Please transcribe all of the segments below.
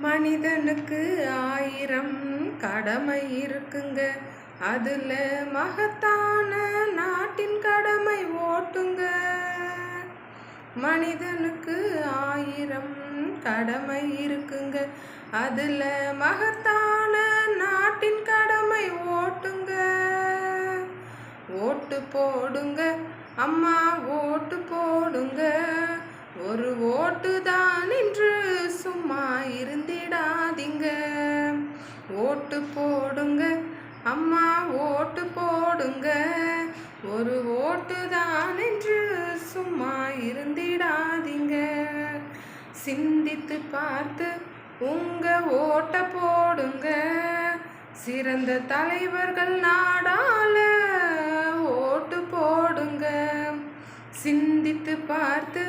மனிதனுக்கு 1000 கடமை இருக்குங்க. அதுல மகத்தான நாட்டின் கடமை ஓட்டுங்க. மனிதனுக்கு 1000 கடமை இருக்குங்க. அதுல மகத்தான நாட்டின் கடமை ஓட்டுங்க. ஓட்டு போடுங்க அம்மா, ஓட்டு போடுங்க. ஒரு ஓட்டு தான் என்று சும்மா இருந்திடாதீங்க. ஓட்டு போடுங்க அம்மா, ஓட்டு போடுங்க. ஒரு ஓட்டு தான் என்று சும்மா இருந்திடாதீங்க. சிந்தித்து பார்த்து உங்க ஓட்ட போடுங்க. சிறந்த தலைவர்கள் நாடால ஓட்டு போடுங்க. சிந்தித்து பார்த்து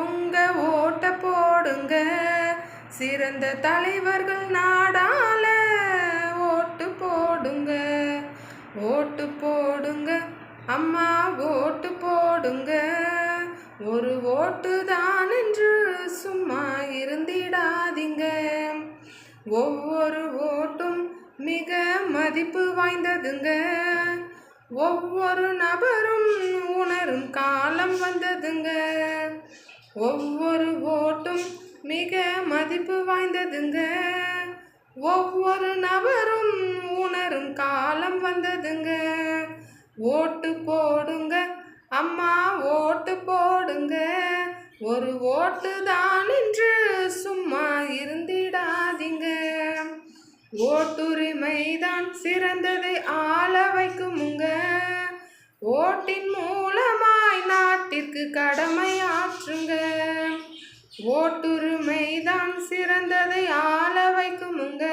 உங்க ஓட்ட போடுங்க. சிறந்த தலைவர்கள் நாடால ஓட்டு போடுங்க. ஓட்டு போடுங்க அம்மா, ஓட்டு போடுங்க. ஒரு ஓட்டு தான் என்று சும்மா இருந்திடாதீங்க. ஒவ்வொரு ஓட்டும் மிக மதிப்பு வாய்ந்ததுங்க. ஒவ்வொரு நபரும் உணரும் காலம் வந்ததுங்க. ஒவ்வொரு ஓட்டும் மிக மதிப்பு வாய்ந்ததுங்க. ஒவ்வொரு நபரும் உணரும் காலம் வந்ததுங்க. ஓட்டு போடுங்க அம்மா, ஓட்டு போடுங்க. ஒரு ஓட்டு தான் என்று சும்மா இருந்திடாதீங்க. ஓட்டுரிமைதான் சிறந்ததை ஆள வைக்குமுங்க. ஓட்டின் மூலமாய் நாட்டிற்கு கடமை ஆற்றுங்க. ஓட்டுரிமைதான் சிறந்ததை ஆள வைக்குமுங்க.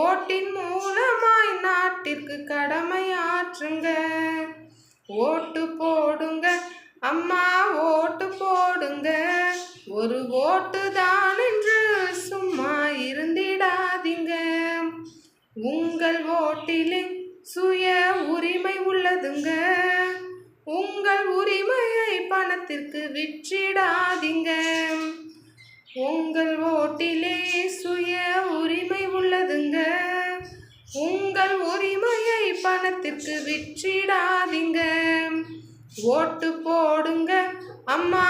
ஓட்டின் மூலமாய் நாட்டிற்கு கடமை ஆற்றுங்க. ஓட்டு போடுங்க அம்மா, ஓட்டு போடுங்க. ஒரு ஓட்டு தான் என்று சும்மா இருந்திடாதீங்க. உங்கள் ஓட்டிலே சுய உரிமை உள்ளதுங்க. உங்கள் உரிமையை பணத்திற்கு விற்றிடாதீங்க. உங்கள் ஓட்டிலே சுய உரிமை உள்ளதுங்க. உங்கள் உரிமையை பணத்திற்கு விற்றிடாதீங்க. ஓட்டு போடுங்க அம்மா,